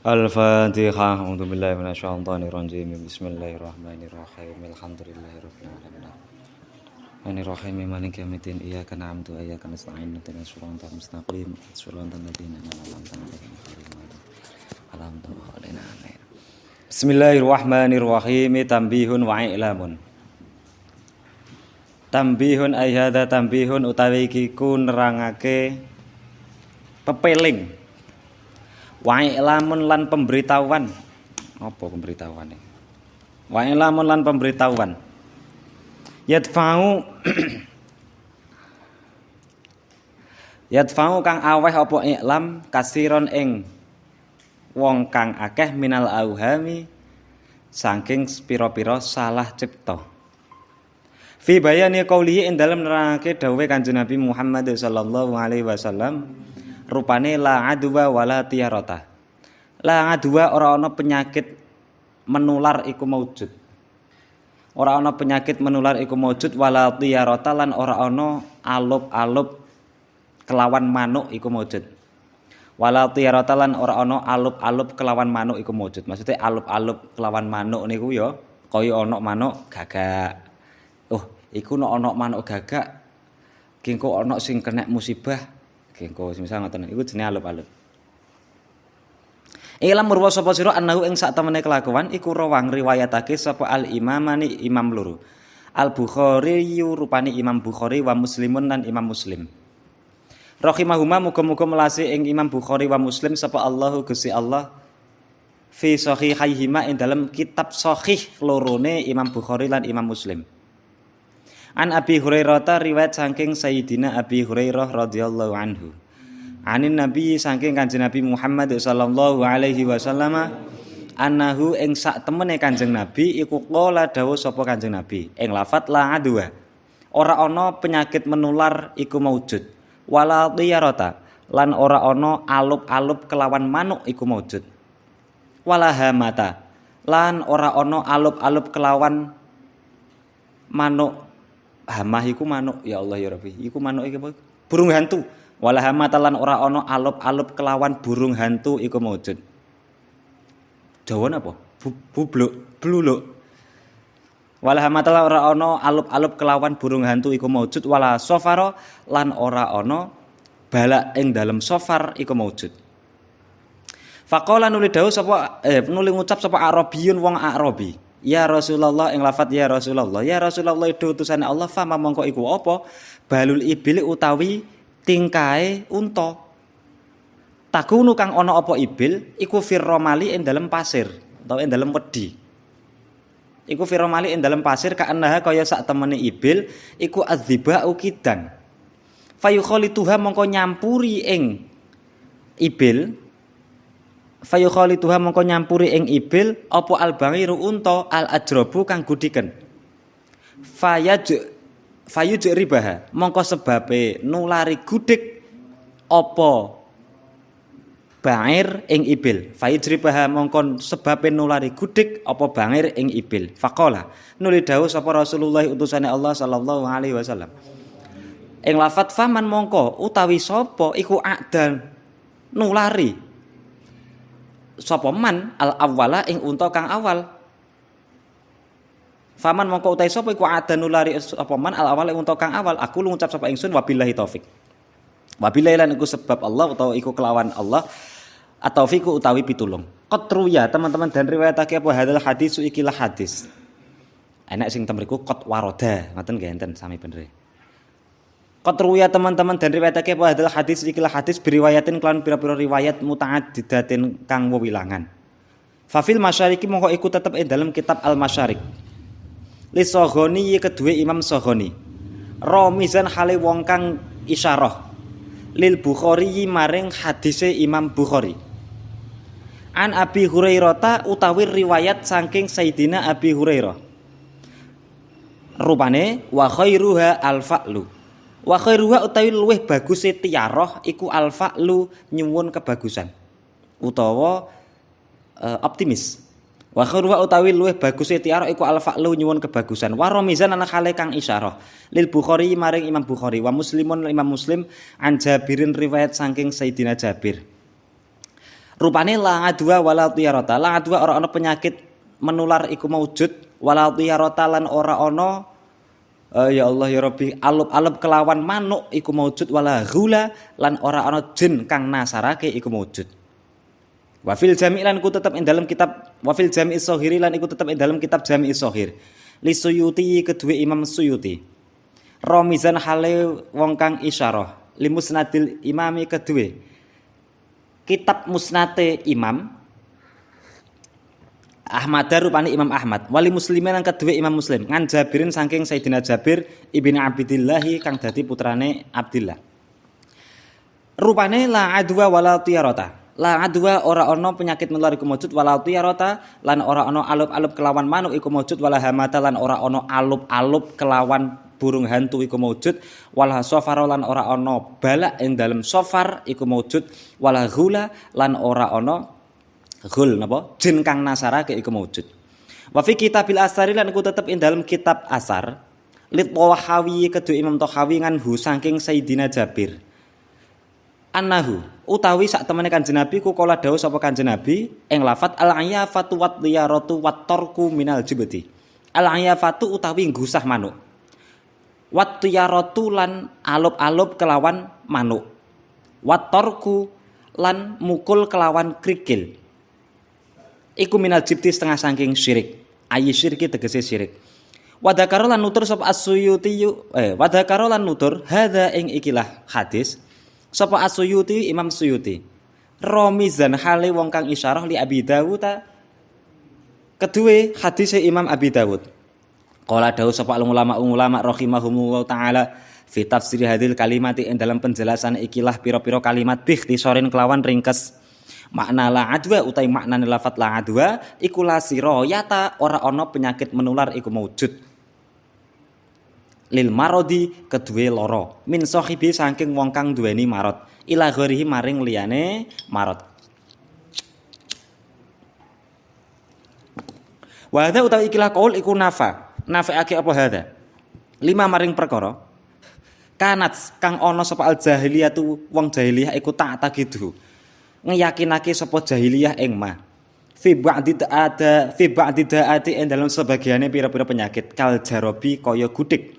Al-Fatihah. A'udzubillahi minasyaitonir rajim. Bismillahirrahmanirrahim. Alhamdulillahirabbil alamin. Ar-Rahim maliki yaumiddin. Iyyaka na'budu wa iyyaka nasta'in. Ihdinas siratal mustaqim. Shiratal ladzina an'amta 'alaihim ghairil maghdubi. Bismillahirrahmanirrahim. Tambihun wa i'lamun. Tambihun ay hadza tambihun utawi iki ku nerangake pepeling. Wa ilamun lan pemberitahuan. Apa pemberitahuane? Wa ilamun lan pemberitahuan. Yadfa'u kang aweh apa iklam kasiron ing wong kang akeh minal auhami saking pira-pira salah cipta. Fi bayani qaulihi ing dalem nerangake dawuhe Kanjeng Nabi Muhammad sallallahu alaihi wasallam. Rupane la adwa wala tiyarata. La adwa ora ana penyakit menular iku maujud. Ora ana penyakit menular iku maujud wala tiyarata lan ora ana alup-alup kelawan manuk iku maujud. Wala tiyarata lan ora ana alup-alup kelawan manuk iku maujud. Maksudnya alup-alup kelawan manuk niku ya kaya ana manuk gagak. Oh, iku nek ana manuk gagak kengko ana sing kena musibah. Kengko misal ngoten iku jenenge alup-alup. Ilam murwa sapa sira annahu ing sak temene kelakuan iku rawang riwayatake sapa al-imamani imam loro. Al-Bukhari rupane Imam Bukhari wa Muslimun lan Imam Muslim. Rahimahuma muga-muga melasi ing Imam Bukhari wa Muslim sapa Allahu Gusti Allah fi sahihaihima ing dalam kitab sahih lorone Imam Bukhari lan Imam Muslim. An Abi Hurairah riwayat saking Sayyidina Abi Hurairah radhiyallahu anhu. Anin Nabi saking Kanjeng Nabi Muhammad sallallahu alaihi wasallam annahu ing sak temene Kanjeng Nabi iku qala dawuh sapa Kanjeng Nabi ing lafat la adwa. Ora ana penyakit menular iku maujud. Wala tiyarata lan ora ana alup-alup kelawan manuk iku maujud. Wala hamata lan ora ana alup-alup kelawan manuk. Hamah iku manuk ya Allah ya Rabbi. Iku manuk iki apa? Burung hantu. Wala hamatalan ora ana alup-alup kelawan burung hantu iku maujud. Jawa napa? Bubluk, bluluk. Wala hamatalan ora ana alup-alup kelawan burung hantu iku maujud wala sofaro lan ora ana balak ing dalem sofar iku maujud. Faqala nuli dawuh sapa nuli ngucap sapa Arabiyun wong Arabi. Ya Rasulullah ing lafat ya Rasulullah. Ya Rasulullah itu utusane Allah fa mongko iku apa? Balul ibil utawi tingkae unta. Takunu kang ana apa ibil iku firromali ing dalem pasir utawa ing dalem wedi. Iku firromali ing dalem pasir kaanaha kaya sak temene ibil iku adzibau kidang. Fayukhalituha mongko nyampuri ing ibil Fayukhalituha mongko nyampuri ing ibil apa albangiru unta al ajrabu kang gudiken. Fayuj ribaha mongko sebabe nulari gudik apa bangir ing ibil. Fayuj ribaha mongko sebabe nulari gudik apa bangir ing ibil. Faqala nuli dawuh sapa Rasulullah utusane Allah sallallahu alaihi wasallam. Ing lafat faman mongko utawi sapa iku akdan nulari sapa man al awwala ing unta kang awal. Faman mongko utahe sapa iku adanulari sapa man al awwala ing unta kang awal. Aku lu ngucap sapa ingsun wabillahi taufik. Wabillahi lan iku sebab Allah utawa iku kelawan Allah ataufiku utawi pitulung. Qatru ya teman-teman dan riwayatake apa hadal hadis ikilah hadis. Enak sing temriku qat waroda ngoten nggih enten sami bener. Qatru ya teman-teman dan riwayatake apa adalah hadis ikilah hadis beriwayatin kelan pira-pira riwayat mutaaddidatin kang wewilangan. Fafil masyariki mongko iku tetep ing dalam kitab Al-Masyarik. Li Soghoni kedue Imam Soghoni. Romizan hale wong kang isyarah. Lil Bukhari maring hadise Imam Bukhari. An Abi Hurairah utawi riwayat saking Sayyidina Abi Hurairah. Rupane wa khairuha al-fa'lu. Wa khairuha utawi luweh baguse tiarah iku al-fa'lu nyuwun kebagusan utawa optimis. Wa khairuha utawi luweh baguse tiarah iku al-fa'lu nyuwun kebagusan. Wa ramizan ana khale kang isyarah lil Bukhari maring Imam Bukhari wa Muslimun Imam Muslim an Jabirin riwayat saking Sayyidina Jabir. Rupane la adwa wala tiyarata. La adwa ora ana penyakit menular iku maujud wala tiyarata lan ora ana ya Allah ya Rabbi alub-alub kelawan manuk iku maujud wala ghula lan ora ana jin kang nasarake iku maujud. Wa fil jami' lan iku tetep ing dalam kitab wa fil jami' as-Shaghiri lan iku tetep ing dalam kitab Jami' as-Shaghir. Li Suyuti kedue Imam Suyuti. Romizan hale wong kang isyarah li musnadil imami kedue. Kitab musnate Imam Ahmad rupane Imam Ahmad. Wali muslimin lan kedue Imam Muslim. Ngan Jabirin saking Sayyidina Jabir ibni Abdillah kang dadi putrane Abdillah. Rupane la adwa wala tiyarata. La adwa ora ana penyakit menular iku maujud wala tiyarata lan ora ana alub-alub kelawan manuk iku maujud wala hamata lan ora ana alub-alub kelawan burung hantu iku maujud wala safar lan ora ana balak ing dalem safar iku maujud wala ghula lan ora ana ghul napa jin kang nasarake iku maujud. Wa fi kitabil asari lan iku tetep ing dalem kitab asar lit Tahawi kedue Imam Tahawi nganhu saking Sayyidina Jabir. Annahu utawi sak temene Kanjeng Nabi ku kala dawuh sapa Kanjeng Nabi ing lafat al-ayafatu wat liyaratu wat tarku minal jibti. Al-ayafatu utawi nggusah manuk. Wat liyaratu lan alub-alub kelawan manuk. Wat tarku lan mukul kelawan krikil. Iku minal jibti setengah saking syirik. Ayi syirki tegese syirik. Wadakaro lan nutur sapa As-Suyuti wadakaro lan nutur hadza ing ikilah hadis sapa As-Suyuti Imam Suyuti romizan hale wong kang isyarah li Abi Dawud kedue hadise Imam Abi Dawud qala dawuh sapa ulama rahimahumullah taala fi tafsir hadil kalimati ing dalam penjelasan ikilah pira-pira kalimat bikhtisarin kelawan ringkes makna la adwa utai maknane lafat la adwa iku la sirayata ora ana penyakit menular iku maujud lil marodi kedue loro min sahibi saking wong kang duweni marot ila gharihi maring liyane marot. Wa hadza utawi ikilah qaul iku nafaake apa hadza lima maring perkara kanat kang ana sapa al jahiliyatu wong jahiliyah iku tak tagidu ngeyakinake sapa jahiliyah ing ma fi ba'di da'ati ing dalam sebagiane pira-pira penyakit kal jarobi kaya gudik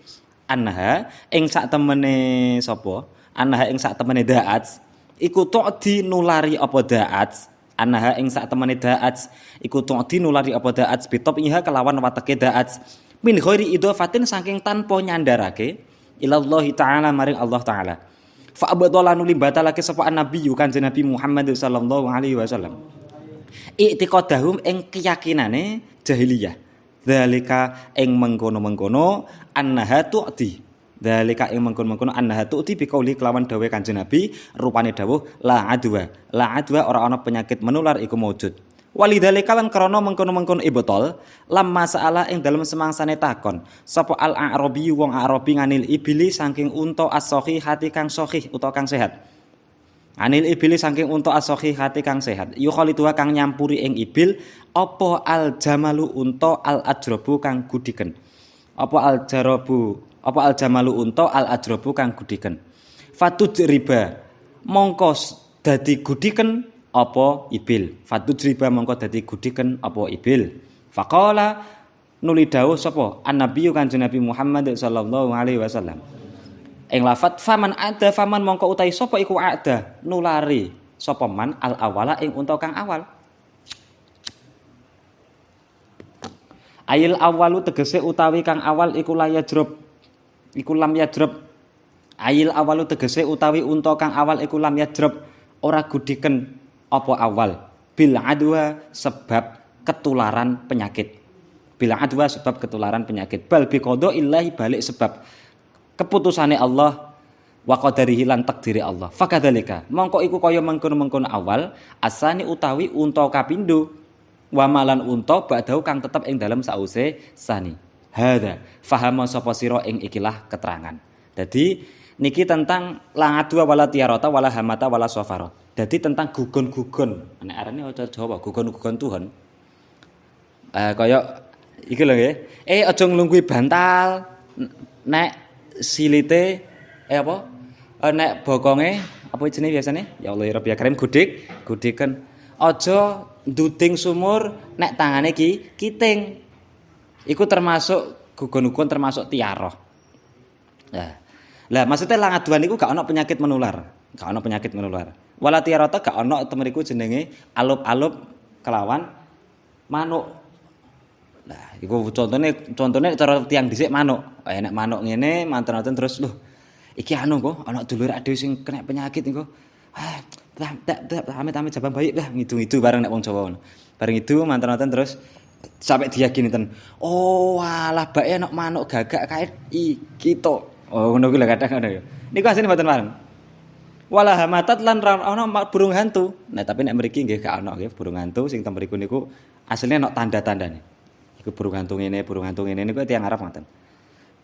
anha ing sak temene sapa anha ing sak temene da'at iku tu'di nulari apa da'at anha ing sak temene da'at iku tu'di nulari apa da'at bitop iha kelawan wateke da'at min ghairi idhafatin saking tanpa nyandarake ilallahi taala maring Allah taala fa abdalanu limbatalake sapa nabi Kanjeng Nabi Muhammad sallallahu alaihi wasallam i'tiqadahum ing keyakinane jahiliyah dzalika ing mengkono-mengkono annaha tu'ti dzalika ing mengkono-mengkono annaha tu'ti biqauli kelawan dawuh Kanjeng Nabi rupane dawuh la adwa ora ana penyakit menular iku maujud walidzalika lan krana mengkono-mengkono ibtal lamma saala ing dalem semangsane takon sapa al-a'rabi wong arabi nganil ibili saking unta as-sahih hati kang sahih utawa kang sehat anil ibili saking unta as-sahih hati kang sehat yukhalitu kang nyampuri ing ibil apa al-jamalu unta al-ajrabu kang gudiken apa al-jamalu unta al-ajrabu kang gudiken fatujriba mongko dadi gudiken apa ibil fatujriba mongko dadi gudiken apa ibil faqala nuli dawuh sapa an-nabi Kanjeng Nabi Muhammad sallallahu alaihi wasallam ing lafat faman mongko utahi sapa iku ada nulari sapa man al awala ing unta kang awal ayil awalu tegese utawi kang awal iku lam yajrub ayil awalu tegese utawi unta kang awal iku lam yajrub ora gudiken apa awal bil adwa sebab ketularan penyakit bal bi qada illahi balik sebab keputusane Allah wa qadarihi lan takdiri Allah fakadzalika mongko iku kaya mengkono-mengkono awal asani utawi unta kapindo wa malan unta ba'dahu kang tetep ing dalem sause sani hadza fahama sapa sira ing ikilah keterangan. Dadi niki tentang la adwa wala tiyarata wala hamata wala safara. Dadi tentang gugon-gugon nek arane aja Jawa gugon-gugon Tuhan kaya iki lho nggih aja nglungguhi bantal nek silite nek bokonge apa jenenge biasane ya Allah ya Rabbi karim gudiken aja nduding sumur nek tangane kiting. Iku termasuk gugon-gugon termasuk tiaroh. Lah maksudnya langaduan iku gak ana penyakit menular. Gak ana penyakit menular. Wala tiarota gak ana temeriku jenenge alup-alup kelawan manuk. Lah iku contone cara tiyang dhisik manuk. Nek manuk ngene manten-manten terus lho iki anu kok ana dulur dhewe sing kena penyakit niku. Amit-amit jabang bayi lah ngidu-ngidu bareng nek wong Jawa ngono. Bareng itu manten-manten terus sampai diyakini ten. Oh, alah bae ana manuk gagak kae iki to. Oh, ngono kuwi lho kadang ngono ya. Niku asline mboten bareng. Wala hamatat lan ana burung hantu. Nah, tapi nek mriki nggih gak ana nggih burung hantu sing ten mriku niku asline ana tanda-tandane. Iku burung hantu ngene niku tiyang Arab ngoten.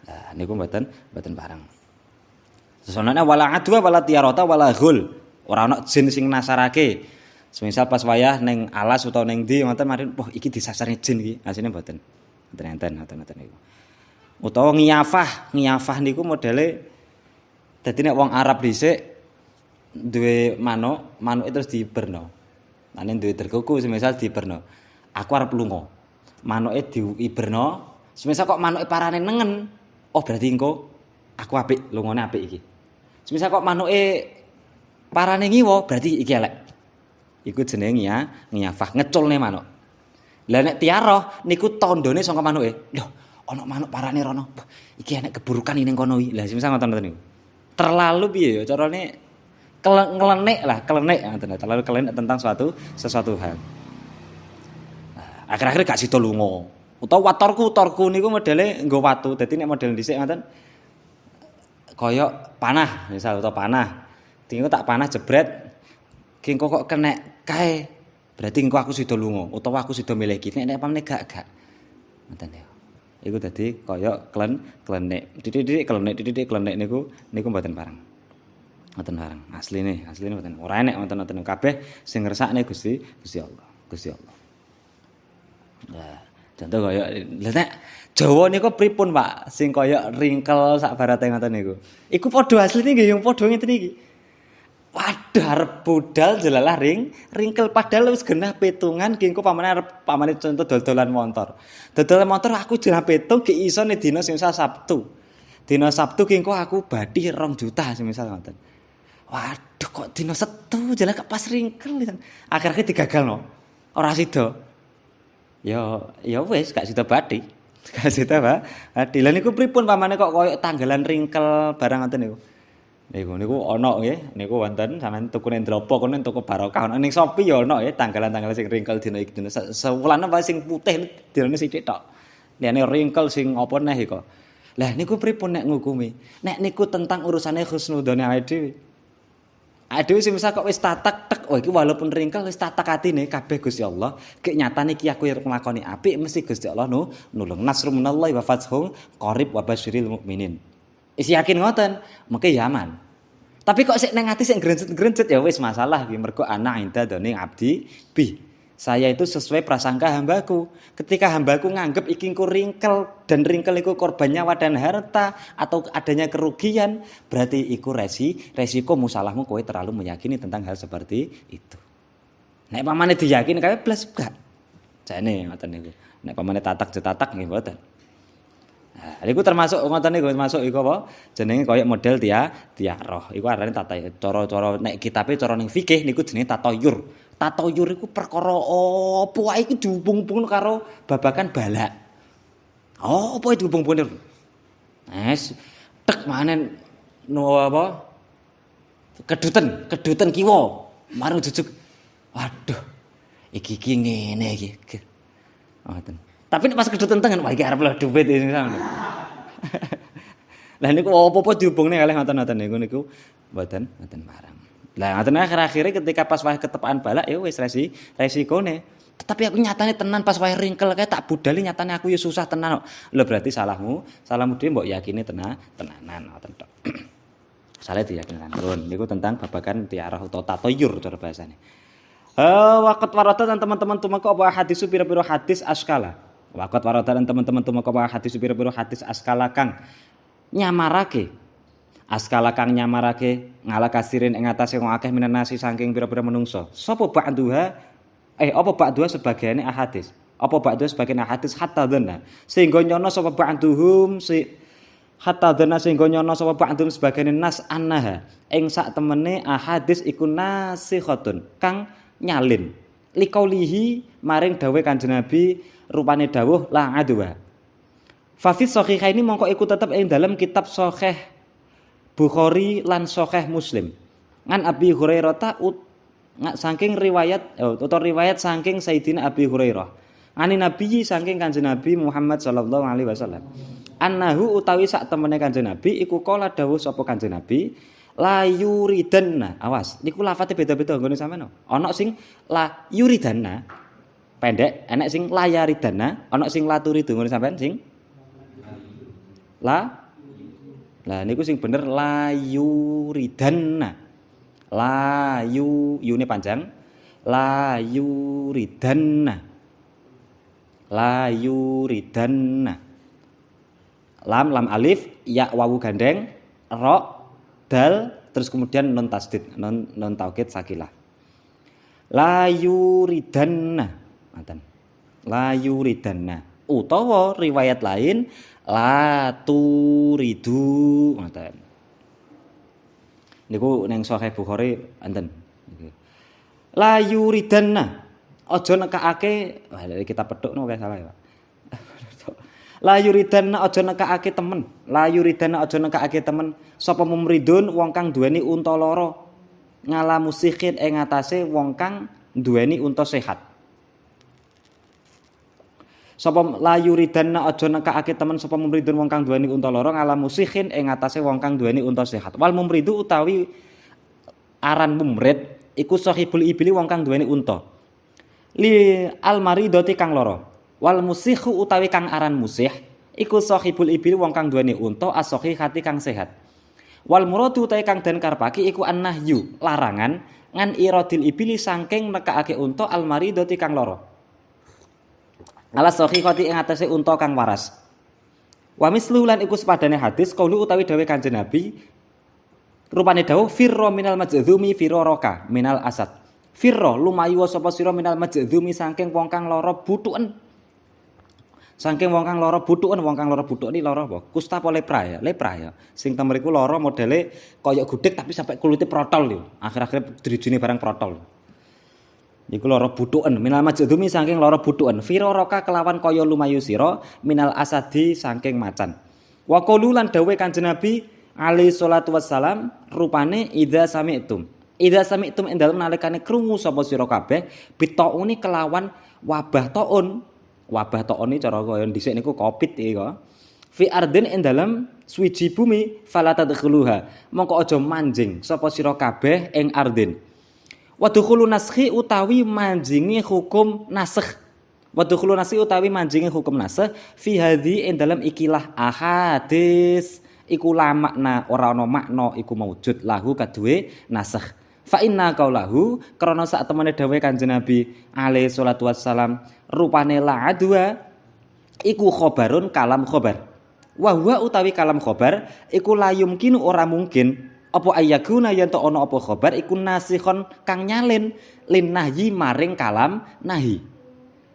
Nah, niku mboten bareng. Sesonane wala adwa wala tiarota wala ghul. Ora ana jin sing nasarake. Semisal pas wayah ning alas utawa ning ndi ngoten mari wah iki disasarne jin iki. Asline mboten. Mboten niku. Utawa ngiyafah niku modele dadi nek wong Arab dhisik duwe manuk terus diiberno. Nane duwe terkuku semisal diiberno. Aku arep lunga. Manuke diiberno, semisal kok manuke parane nengen. Oh berarti engko aku apik, lungane apik iki. Semisal kok manuke parane ngiwa, berarti iki elek. Iku jenenge ngiyafah ngeculne manuk. Lah nek tiaroh niku tandane saka manuke. Lho, ana manuk parane rono. Iki enek keburukan ning kono iki. Lah semisal ngoten niku. Terlalu piye ya carane kelenek ngoten. Terlalu kelenek tentang sesuatu hal. Akhir-akhir gak sida lunga. Utawa watorku niku modele nggo watu. Dadi nek model dhisik ngoten kaya panah, misal utawa panah. Tingko tak panah jebret. Ki engko kok kenek kae. Berarti engko aku sida lunga utawa aku sida milih iki. Nek pamane gak. Ngoten ya. Iku dadi kaya klenek. Didik klenek niku mboten bareng. Mboten bareng. Asline mboten. Ora enek wonten kabeh sing ngersakne Gusti Allah. Nah, contoh kaya nek Jawa niku pripun, Pak? Sing kaya ringkel sak barate ngoten niku. Iku padha asline nggih yang padha ngeten iki. Waduh arep budal jelalah ringkel padahal wis genah petungan ki engko pamane contoh dol-dolan motor. Dodolan motor aku jenah petung ki iso ning dina semisal Sabtu. Dina Sabtu ki engko aku badhi 2 juta semisal ngoten. Waduh kok dina Setu jelah pas ringkel pisan. Akhir-akhir digagalno. Ora sida. Ya wis gak sida badhi. Gak sida, Pak. Badhi. Lah niku pripun pamane kok koyo tanggalan ringkel barang ngoten niku. Niku ana nggih, niku wonten sampeyan tuku ning Dropo kono tuku barokah ana ning Shopee ya ana nggih tanggalan-tanggalan sing ringkel dina iki dina sewulan wae sing putih dinane sithik tok. Liyane ringkel sing apa neh iku. Lah niku pripun nek ngukumi? Nek niku tentang urusane husnudzone awake dhewe. Aduh sing misal kok wis tatak tek, oh iki walaupun ringkel wis tatak atine kabeh Gusti Allah, gek nyatane iki aku arep nglakoni apik mesti Gusti Allah nulung. Nasrun minallahi wa fathun qarib wa basyiril mukminin. Is yakin ngoten, mengke ya aman. Tapi kok sik nang ati sik grencet-grencet ya wis masalah iki mergo ana inda done abdi bi. Saya itu sesuai prasangka hambaku. Ketika hambaku nganggep iki engko ringkel dan ringkel iku korban nyawa dan harta atau adanya kerugian, berarti iku resiko musalahmu kowe terlalu meyakini tentang hal seperti itu. Nek pamane diyakini kae blas gak. Jane ngoten niku. Nek pamane tatak nggih mboten. Nah, iku termasuk ngoten niku termasuk iku apa? Jenenge kaya model tiaroh. Iku arane tata cara nek kitabe cara ning fikih niku jenenge tatoyur. Tatoyur iku perkara apa wae iku dihubung-hubungno karo babakan balak. Oh, apa dihubung-hubungno? Nes tek manen no apa? Keduten kiwa. Marang jujuk. Waduh. Iki ngene iki. Ngoten. Tapi nek pas keduten tengen wah iki arep lho dhuwit iki ngono. Lah niku apa-apa dihubungne kalih ngoten-ngoten niku mboten marang. Lah ngoten akhir-akhire ketika pas wae ketepaan balak ya wis resikone. Tetapi aku nyatane tenan pas wae ringkel kae tak budali nyatane aku ya susah tenan kok. Lho berarti salahmu dhewe mbok yakini tenanan ngoten tok. Salah diyakini terus niku tentang babakan tiarah utawa tatoyur cara bahasane. Waqat warata dan teman-teman tumeka apa hadis pira-pira hadis askala. Waqat warata dan teman-teman tumeka apa hadis pira-pira hadis askala kang nyamarake. Askala kang nyamarake ngala kasirin ing atase wong akeh minanasi saking pira-pira menungso. Sapa ba'duha Apa ba'dua sebagiane ahadits. Apa ba'dua sebagian ahadits hatta dhanna. Sehingga nyono sapa ba'duhum hatta dhanna sehingga nyono sapa ba'dhum sebagiane nas annaha. Ing sak temene ahadits iku nasikhatun kang nyalin. Liqaulihi maring dawuh Kanjeng Nabi rupane dawuh la adwa. Fa fi sahihaini mongko iku tetep ing dalam kitab Sahih Bukhari lan Sahih Muslim. Ngan Abi Hurairah saking riwayat utawa riwayat saking Sayyidina Abi Hurairah. Ani Nabi saking Kanjeng Nabi Muhammad sallallahu alaihi wasallam. Annahu utawi sak temene Kanjeng Nabi iku kala dawuh sapa Kanjeng Nabi la yuridanna. Awas, niku lafate beda-beda nggone sampean. Ana sing la yuridanna pendek, ana sing la yaridanna, ana sing la turidu nggone sampean sing la. Lah niku sing bener la yuridanna. La yune panjang. La yuridanna. La yuridanna. Lam alif, ya wawu gandeng, ro, dal, terus kemudian nun tasdid, nun taukid sakilah. La yuridanna. La yuridanna. Utawa riwayat lain la turidu. Niku ning Sahih Bukhari enten. La yuridanna. Aja nekake, kita pedhok no kae salah ya. La yuridanna aja nekake temen. La yuridanna aja nekake temen. Sapa mumridun wong kang duweni unta loro. Ngalamu sikhin ing atase wong kang duweni unta sehat. Sapa la yuridanna aja nekake temen sapa mumridun wong kang duweni unta loro ngalamu sikhin ing atase wong kang duweni unta sehat. Wal mumridu utawi aran mumrid iku sahibul ibli wong kang duweni unta. Li almaridati kang loro. Wal musihu utawi kang aran musih iku sahibul ibli wong kang duweni unta as-sahihati kang sehat. Wal muradu utawi kang den karepake iku annahyu larangan ngan iradil ibli saking nekake unta almaridati kang loro. Ala sahihati ing atase unta kang waras. Wa mislu lan iku sepadane hadis qaulu utawi dawuh Kanjeng Nabi rupane dawuh firra minal majdzumi firaraka minal asad. Firra lumayu sapa sira minal majdzumi saking wong kang lara butuken. Saking wong kang lara butuken, wong kang lara butuk iki lara apa? Kusta apa lepra ya? Lepra ya. Sing temeriku lara modele kaya gudeg tapi sampai kulite protol lho. Akhir-akhir drijine barang protol. Iku lara butuken minal majdzumi saking lara butuken. Firaraka kelawan kaya lumayu sira minal asadi saking macan. Wa qaulu lan dawuh Kanjeng Nabi alaihi salatu wassalam rupane idza sami'tum. Idza sami'tum ing dalem nalikane krungu sapa sira kabeh bitauni kelawan wabah taun. Wabah taun iki cara kaya dhisik niku Covid iki kok. Fi ardin ing dalem suwiji bumi fala tadkhuluha. Mongko aja manjing sapa sira kabeh ing ardin. Wa dukhulu naskhi utawi manjingi hukum naskh. Wa dukhulu naskhi utawi manjingi hukum naskh fi hadhi ing dalem ikilah ahadits. Iku la makna ora ana makna iku maujud lahu kaduwe naskh. Fa inna qaulahu krana sak temene dawuh Kanjeng Nabi alaihi salatu wassalam rupane la adwa iku khobarun kalam khobar. Wa huwa utawi kalam khobar iku la yumkinu ora mungkin apa ayaguna yen to ana apa khobar iku nasikhon kang nyalin lin nahyi maring kalam nahi.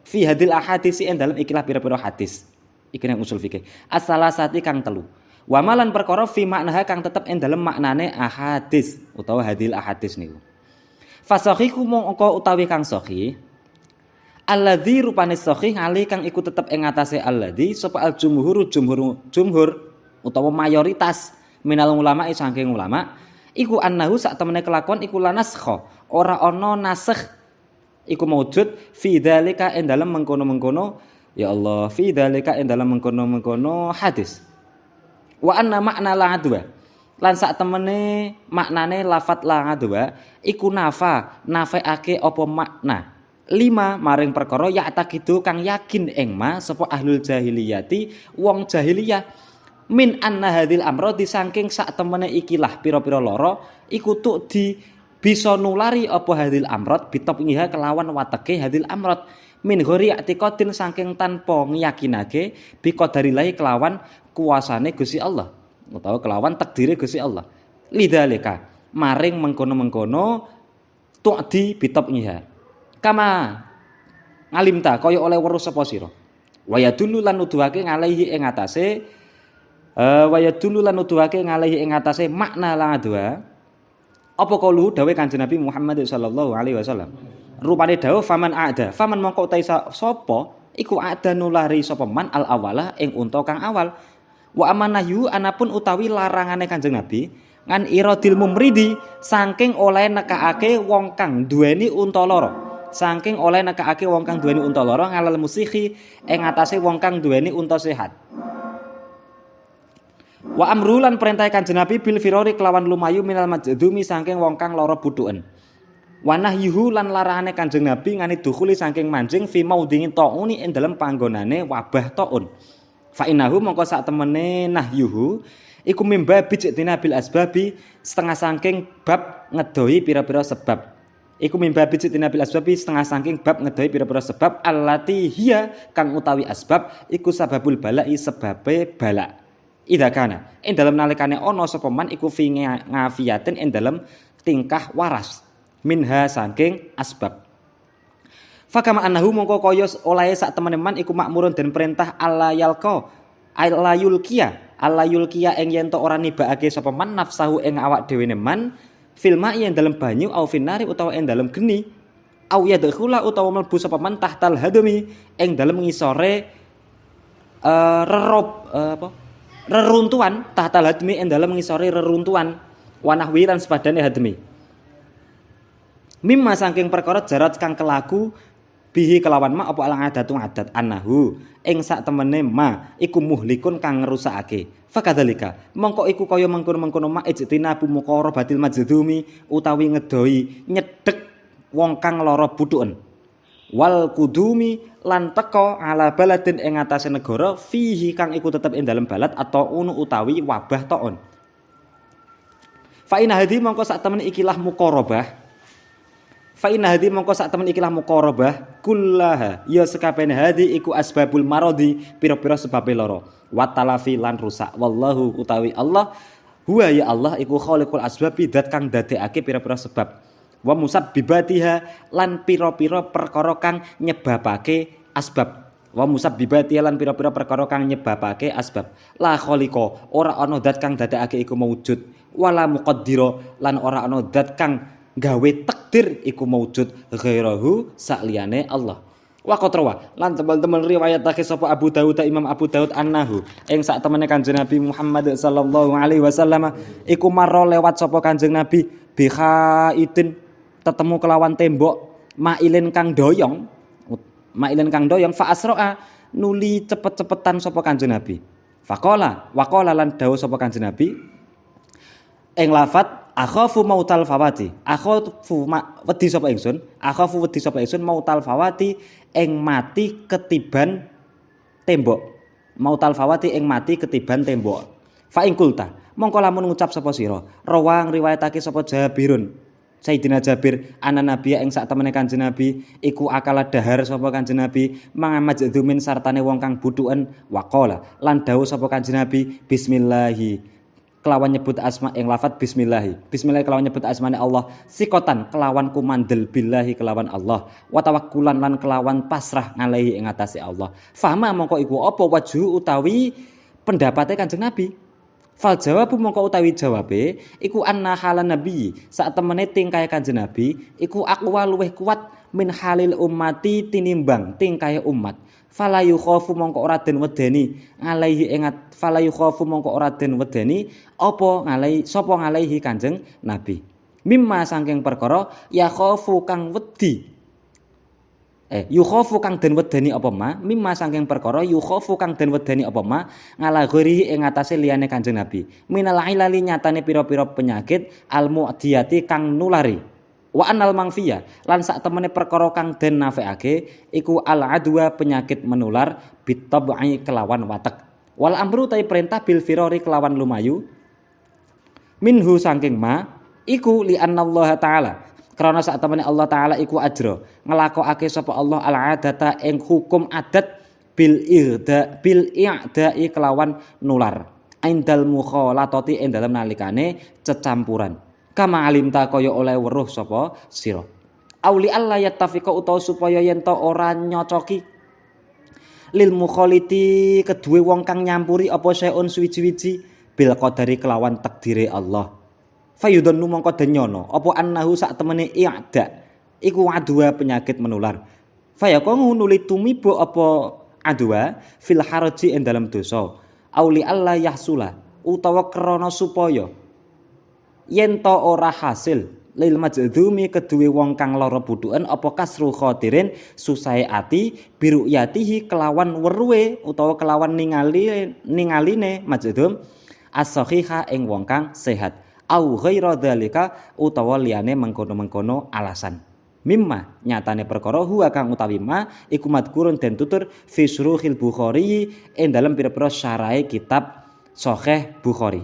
Fi hadil ahadits en dalem ikilah pira-pira hadis. Iki nang usul fikih. As-salasati kang telu. Wa malan perkara fi maknaha kang tetep ing dalem maknane ahadits utawa hadil ahadits niku. Fasahihu mongko utawi kang sahih alladzi rupane sahih ali kang iku tetep ing atase alladzi sapa al jumhur utawa mayoritas minal ulama saking ulama iku annahu sak temene kelakuan iku lanaskha ora ana naskh iku maujud fi dzalika ing dalem mengkono-mengkono ya Allah fi dzalika ing dalem mengkono-mengkono hadis. Wa anna makna la adwa lan sak temene maknane lafat la adwa iku nafeake apa makna lima maring perkara ya takidu kang yakin ing ma sapa ahlul jahiliyati wong jahiliyah min anna hadil amradi saking sak temene ikilah pira-pira lara iku tuk di bisa nulari apa hadil amrad bitopngiha kelawan wateke hadil amrad min ghori i'tiqadin saking tanpa ngiyakinake bi qadarillahi kelawan kuasane Gusti Allah utawa kelawan takdire Gusti Allah. Lidzalika maring mengkono-mengkono tu'di bitopngiha. Kama ngalimta kaya oleh weruh sapa sira wa yadullu lan nuduhake ngalihi ing atase makna lan adwa apa kalu dawuh Kanjeng Nabi Muhammad sallallahu alaihi wasallam rupane dawuh faman mongko utai sapa iku ada nulari sapa man al awala ing unta kang awal wa amanahyu anapun utawi larangane Kanjeng Nabi ngan iradil mumridi saking oleh nekakake wong kang duweni unta lara ngalal musihi ing atase wong kang duweni unta sehat wa amrulan perintah Kanjeng Nabi bil firari kelawan lumayu minal majdumi saking wong kang lara butuken wa nahyuhu lan larangane Kanjeng Nabi ngani dukhuli saking manjing fi maudhingin tauni ing dalem panggonane wabah taun fa innahu mongko sak temene nahyuhu iku mimba bijtina bil asbabi setengah saking bab ngedoi pira-pira sebab sebab allati hiya kang utawi asbab iku sababul balai sebabe bala idza kana ing dalem nalikane ana sapa man iku fi ngafiyatin ing dalem tingkah waras minha saking asbab fakama annahu mongko kaya olahe sak temene man iku makmurun den perintah alla yulkiya ing yen to ora nibakake sapa man nafsahu ing awak dhewe man filma yen dalem banyu au finari utawa ing dalem geni au yadkhula utawa mlebu sapa man tahtal hadmi ing dalem ngisore reruntuhan tahtal hadmi ing dalem ngisore reruntuhan wanahwi lan sepadane hadmi mimma saking perkara jarat kang kelaku bihi kelawan ma apa alang adatu adat annahu ing sak temene ma iku muhlikun kang ngerusakake fakadzalika mongko iku kaya mengkono-mengkono ma ijtinabu muqarabatil majdumi utawi ngedoi nyedhek wong kang lara butuken wal kudumi lan teka ala baladin ing atase negara fihi kang iku tetep ing dalem balad atau utawi wabah taun fa inna hadi mongko sak temene ikilah muqarabah kullaha ya sekabehane hadi iku asbabul maradi pira-pira sebabe lara wa talafi lan rusak wallahu utawi Allah huwa ya Allah iku khaliqul asbabi dat kang dadekake pira-pira sebab wa musabbibatiha lan pira-pira perkara kang nyebabake asbab la khaliqa ora ana dat kang dadekake iku maujud wala muqaddira lan ora ana dat kang gawe takdir iku maujud ghairahu sakliyane Allah. Wa qatrawa lan teman-teman riwayatake sapa Imam Abu Daud annahu ing sak temene Kanjeng Nabi Muhammad sallallahu alaihi wasallam iku marra lewat sapa Kanjeng Nabi bikhaitin tetemu kelawan tembok mailin kang doyong fa asraa nuli cepet-cepetan sapa Kanjeng Nabi. Waqala lan dawuh sapa Kanjeng Nabi ing lafat akhafu mautal fawati wedi sapa ingsun mautal fawati ing mati ketiban tembok fa ing kulta mongko lamun ngucap sapa sira rawang riwayatake sapa Jabirun Sayyidina Jabir ana nabiya ing sak temene Kanjeng Nabi iku akala dahar sapa Kanjeng Nabi mangamaj dzumin sartane wong kang butuken waqala lan dawuh sapa Kanjeng Nabi bismillahi kelawan nyebut asma ing lafat bismillah kelawan nyebut asmane Allah sikotan kelawan kumandel billahi kelawan Allah wa tawakkulan lan kelawan pasrah ngalehi ing atase Allah fahma mongko iku apa wajhu utawi pendapate Kanjeng Nabi fal jawabu mongko utawi jawabe iku anna halan nabi sak temene tingkahe Kanjeng Nabi iku aqwa luweh kuat min halil ummati tinimbang tingkahe umat fala yukhafu mongko ora den wedeni alaihi ingat fala yukhafu mongko ora den wedeni apa ngalai sapa ngalaihi Kanjeng Nabi mimma saking perkara ya khafu kang wedi yukhafu kang den wedeni apa ma mimma saking perkara yukhafu kang den wedeni apa ma ngala ghairi ing atase liyane Kanjeng Nabi minal ilali nyatane pira-pira penyakit al mu'diyati kang nulari wa anal mangfiya lan sak temene perkara kang den nafekake iku al adwa penyakit menular bitab'i kelawan watek wal amru ta perintah bil firari kelawan lumayu minhu saking ma iku li anallaha taala krana sak temene Allah taala iku ajra nglakokake sapa Allah al adata ing hukum adat bil i'da'i kelawan nular indal mukhalatati ing dalem nalikane cecampuran kama alimta kaya oleh weruh sapa sira Auli Allah yattafiqa utawa supaya yen to ora nyocoki lil mukhaliti kedue wong kang nyampuri apa saeun suwiji-wiji bil qadari kelawan takdire Allah. Fayudhannu mongko denyono apa annahu sak temene i'da iku adwa penyakit menular. Fayaqulu nuli tumibo apa adwa fil haraji ing dalam dosa. Auli Allah yahsula utawa krana supaya yen to ora hasil lil majdumi kedue wong kang lara butuken apa kasru khatirin susahe ati biruyatihi kelawan weruhe utawa kelawan ningaline majdum as-sahiha ing wong kang sehat au ghaira dzalika utawa liyane mengkono-mengkono alasan mimma nyatane perkara huwa kang utawi ma iku madkurun den tutur fi syuruhil Bukhari ing dalem pira-pira syarahe kitab Sahih Bukhari.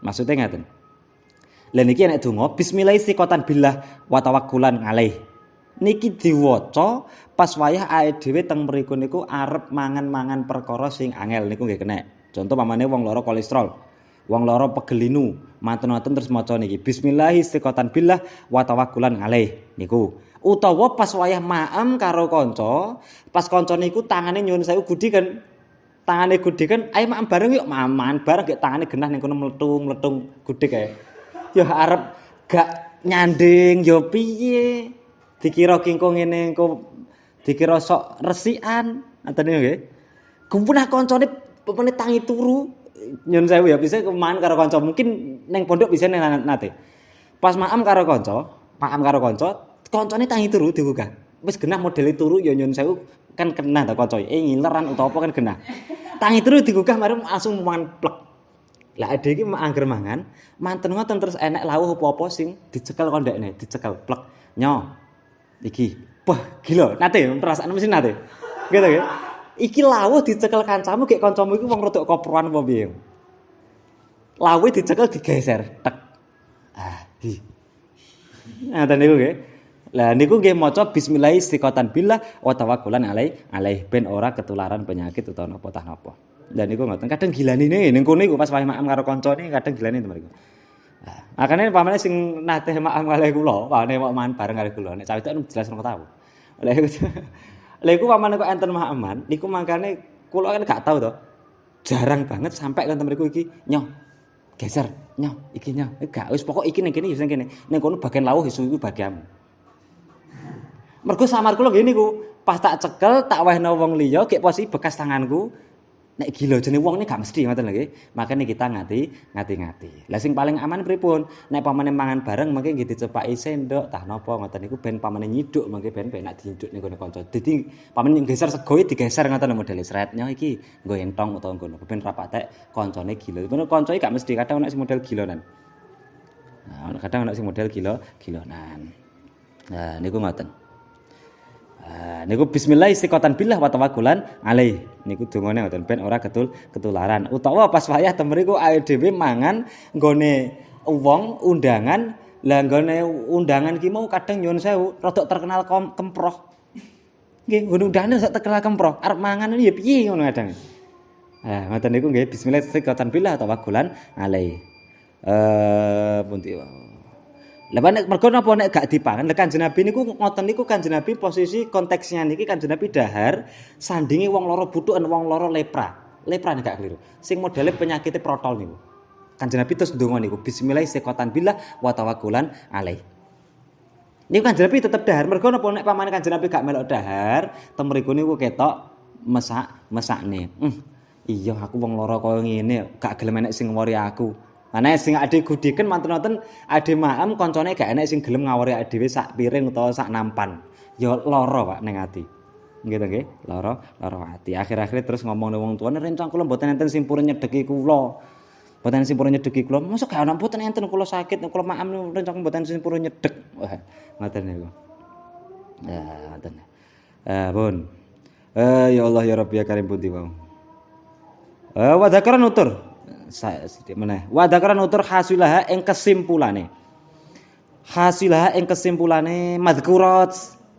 Maksudnya ngaten. Lah niki nek donga bismillah istiqotan billah wa tawakkulan alaih. Niki diwaca pas wayah awake dhewe teng mriku niku arep mangan-mangan perkara sing angel niku nggih kenek. Contoh pamane wong lara kolesterol, wong lara pegelinu, maten-maten terus maca niki bismillah istiqotan billah wa tawakkulan alaih niku. Utawa pas wayah maem karo kanca, pas kanca niku tangane nyuwun sewu gudiken. Tangane gudiken, ayo maem bareng yuk, mangan bareng gek tangane genah ning kono mletung-mletung gudik kae. Ya arep gak nyanding ya piye dikira kingko ngene engko dikira sok resikan atene nggih kumpunah kancane pepene tangi turu nyun sewu ya bisa kemahan karo kanca mungkin ning pondok bisa nate pas maam karo kanca kancane tangi turu digugah wis genah modele turu ya nyun sewu kan kenah ta kanca ngileran utawa apa kan genah tangi turu digugah mari langsung mangan plek. Lah ade iki angger mangan, manten ngoten terus enek lawuh apa-apa sing dicekel kondekne, dicekel plek. Nyo. Iki, wah gila, nate perasaan mesti nate. Gitu nggih. Iki lawuh dicekel kancamu gek kancamu iki wong rodok koproan apa piye. Lawuh dicekel digeser, tek. Ah, hi. Ngaten niku nggih. Lah niku nggih maca bismillah istiqotan billah wa tawakkulan alaih ben ora ketularan penyakit utawa napa tah napa. Dan niku ngoten kadang gilani ning kono iku pas wae maam karo kancane kadang gilani temen iku. Nah, makane pamane sing nate maam kalih kula, pamane kok mangan bareng kalih kula nek cawite jelas ora tau. Lha iku pamane kok enten maaman, niku makane kula kan gak tau to. Jarang banget sampai kan temen iku iki nyoh. Geser, nyoh, iki nyoh. Gak wis pokok iki ning kene ya sing kene. Ning kono bagian lawuh isu iku bagianmu. Mergo samar kula ngene niku, pas tak cekel tak wehno wong liya gek posisi bekas tanganku. Nek gila jenenge wong ini gak mesti ngoten lho nggih. Makane kita ngati-ngati. Lah sing paling aman pripun? Nek pamane mangan bareng mengke nggih dicepaki sendok tah napa ngoten niku ben pamane nyiduk mengke ben penak dinyiduk ning kono kanca. Dadi pamane geser segoe digeser ngoten lho modele sretnya iki nggo entong utawa ngono. Ben ra patek kancane gila. Ngono kancane gak mesti kadang ana sing model gilonan. Nah, kadang ana sing model gilonan. Nah, niku ngoten. Niku bismillah istiqotan billah wa tawakkulan alaih. Niku dongane ngoten ben ora ketularan. Utawa pas wayah temriku awake dhewe mangan nggone wong undangan, lah nggone undangan ki mau kadang nyuwun sewu rada terkenal kemproh. Nggih, nggone undangan sak terkenal kemproh. Arep mangan ya piye ngono kadang. Ngoten niku nggih bismillah istiqotan billah wa tawakkulan alaih. Pundi Lah nek mergo napa nek gak dipangan, lek Kanjeng Nabi niku ngoten niku Kanjeng Nabi posisi konteksnya niki Kanjeng Nabi dahar sandingi wong lara butuken, wong lara lepra. Lepra nek gak keliru. Sing modele penyakite protol niku. Kanjeng Nabi terus ndonga niku bismillah istiqotan billah wa tawakkulan alaih. Niku Kanjeng Nabi tetep dahar mergo napa nek pamane Kanjeng Nabi gak melok dahar, temriku niku ketok mesakne. Iya aku wong lara kaya ngene, gak gelem enek sing ngwori aku. Ana sing ade gudiken manten-manten ade maem kancane gak enek sing gelem ngawori ade dhewe sak piring utawa sak nampan. Ya lara Pak ning ati. Nggih to nggih, lara ati. Akhir-akhir terus ngomong nang wong tuane rencang kula mboten enten sing purun nyedeki kula. Mboten sing purun nyedeki kula. Mosok gak ana mboten enten kula sakit kula maem rencang mboten sing purun nyedek. Wah, ngoten niku. Ya, ngoten. Pun. Ya Allah ya Rabbi ya Karim pundi wae. Wa dzakara nutur. Saya sithik meneh. Wa dzakara nutur hasilaha ing kesimpulane. Hasilaha ing kesimpulane madzurat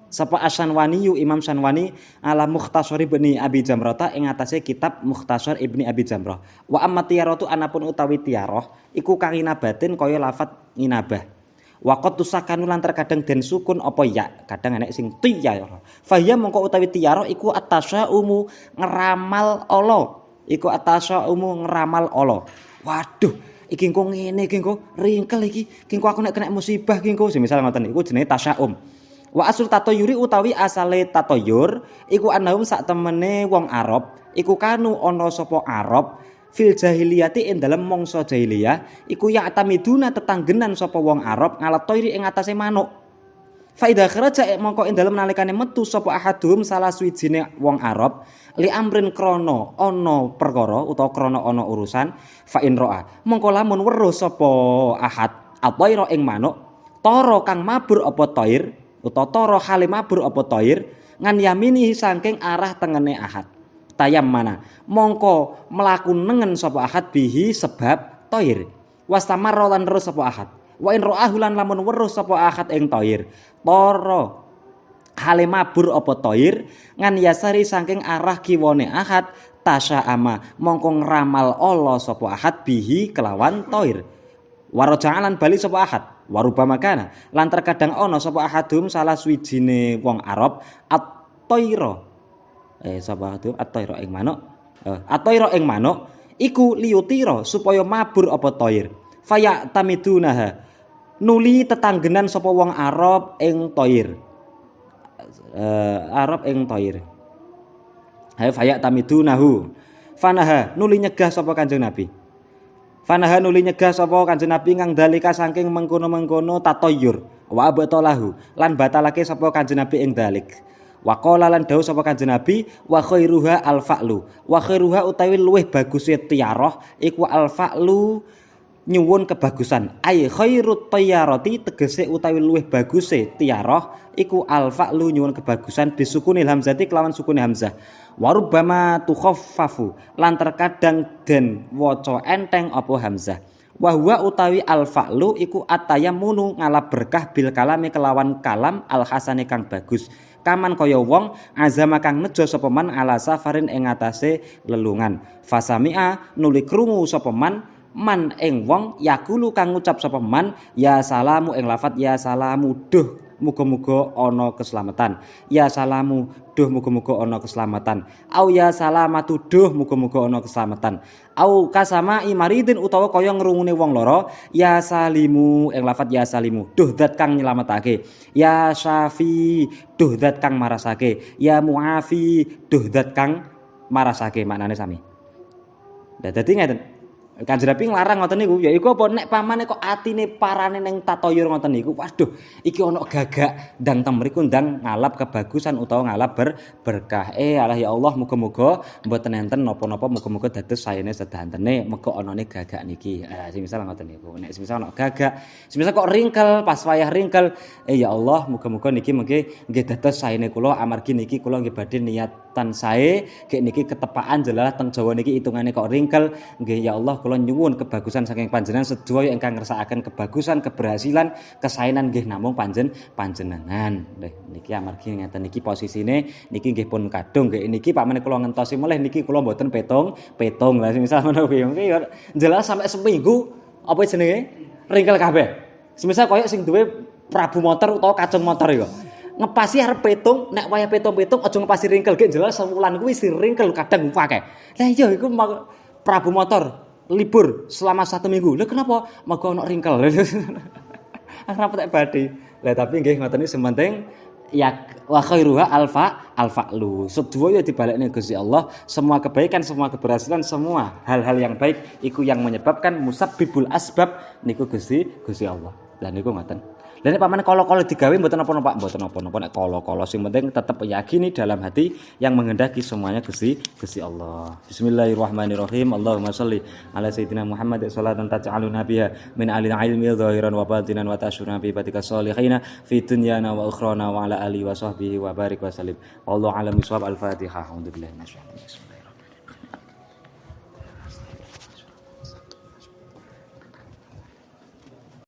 sapa Asy-Syanwani Imam Syanwani ala Mukhtasar Ibni Abi Jamrah ing atase kitab Mukhtasar Ibni Abi Jamrah. Wa amma tiyaratu anapun utawi tiyaroh iku kang inabatin kaya lafat inabah. Waqat tusakanu lan terkadang den sukun apa ya, kadang enek sing tiyara. Fahya mongko utawi tiyara iku atasyaumu ngeramal Allah. Iku atasyaumu ngeramal Allah. Waduh, iki engko ngene iki engko ringkel iki. Iki engko aku nek kena musibah iki engko semisal ngoten iku jenenge tasyaum. Wa asul tatoyuri utawi asale tatoyur iku anahum sak temene wong Arab iku kanu ana sapa Arab fil jahiliyati ing dalem mangsa jahiliyah iku ya atamiduna tetanggenan sapa wong Arab ngalatoiri ing atase manuk. Fa idza kharaja mongko ing dalem nalikane metu sapa ahadum salah suwijine wong Arab li amrin krana ana perkara utawa krana ana urusan fa in roa mongko lamun weruh sapa ahad ataira ing manuk tara kang mabur apa tair utawa tara hale mabur apa tair ngan yamini saking arah tengene ahad. Tayam mana mongko melaku nengen sapa ahad bihi sebab toir wastamar lan terus sapa ahad wa in ra'ahu lan lamun weruh sapa ahad ing toir tara hale mabur apa toir ngan yasari saking arah kiwane ahad tasya ama mongko ngramal Allah sapa ahad bihi kelawan toir waraja'alan bali sapa ahad waruba makana lan terkadang ana sapa ahadum salah suwijine wong Arab at-toira sapa itu at-toira ing manuk at-toira ing manuk iku liyutira supaya mabur apa toir faya tamidunaha nuli tetanggenan sapa wong Arab ing toir Arab ing toir ha faya tamidunahu fanaha nuli nyegah sapa Kanjeng Nabi fanaha nuli nyegah sapa Kanjeng Nabi ngang dalika saking mengkono-mengkono tatoyur wa abatalahu lan batalake sapa Kanjeng Nabi ing dalik. Wa qala lan dawuh sapa Kanjeng Nabi wa khairuha al-fa'lu wa khairuha utawi luweh baguse tiarah iku al-fa'lu nyuwun kebagusan ay khairut tiyarati tegese utawi luweh baguse tiarah iku al-fa'lu nyuwun kebagusan bisukunil hamzati kelawan sukune hamzah wa rubbama tukhaffafu lan terkadang den waca enteng apa hamzah wa huwa utawi al-fa'lu iku atayammunu ngalap berkah bil kalami kelawan kalam al-hasani kang bagus kaman kaya wong azama kang nejo sapa man ala safarin ing atase lelungan fasami'a nuli krungu sapa man ing wong yakulu kang ngucap sapa man ya salamu ing lafat ya salamu duh muga-muga ana keselamatan ya salamu duh muga-muga ana keselamatan au ya salamatu duh muga-muga ana keselamatan au kasama imaridin utawa kaya ngrungune wong lara ya salimu ing lafat ya salimu duh zat kang nyelametake ya syafi duh zat kang marasake ya muafi duh zat kang marasake maknane sami. Dadi ngeten Kanjeng Nabi nglarang ngoten niku ya iku apa nek pamane kok atine parane ning tatoyur ngoten niku waduh iki ana gagak ndang temriku ndang ngalap kebagusan utawa ngalap berkah alah ya Allah muga-muga mboten enten napa-napa muga-muga dados sayene sedantene muga anane gagak niki semisal ngoten niku nek semisal ana gagak semisal kok ringkel pas wayah ringkel ya Allah muga-muga niki nggih dados sayene kula amargi niki kula nggih badhe niatan sae gek niki ketepaan jelalah teng Jawa niki hitungane kok ringkel nggih ya Allah kula nyuwun kebagusan saking panjenengan sedaya ingkang ngersakaken kebagusan, keberhasilan, kesaenan nggih namung panjenengan. Niki amargi ngeten niki posisine niki nggih pun kadung nggih niki pamane kula ngentosi melih niki kula mboten petung. Lah misal ngono kuwi jelas sampai seminggu apa jenenge ringkel kabeh. Semisal koyo sing duwe Prabu motor utawa kacung motor iku. Ngepasi arep petung, nek wayah petung-petung aja ngepasi ringkel nggih jelas sewulan kuwi si ringkel kadang akeh. Lah iya iku Prabu motor libur selama 1 minggu. Lha kenapa? Mergo ana ringkel. Kenapa tak badhe? Lah tapi nggih ngoten iki sementing ya wa khairuha alfa'lu. Sedaya dibalekne Gusti Allah, semua kebaikan, semua keberhasilan, semua hal-hal yang baik iku yang menyebabkan musabbibul asbab niku Gusti Allah. Lah niku ngoten. Lah nek pamane kala-kala digawe mboten napa-napa, nek kala-kala sing penting tetap yakini dalam hati yang menghendaki semuanya Gusti Allah. Bismillahirrahmanirrahim. Allahumma shalli ala sayyidina Muhammad sholatan taj'aluna biha min alil ilmi zahiran wa batinan wa tasyuruna bi batika sholihina fi dunyana wa ukhrana wa ala alihi wa sahbihi wa barik wa sallim. Wallahu a'lam bishawab. Al-Fatihah. Alhamdulillah.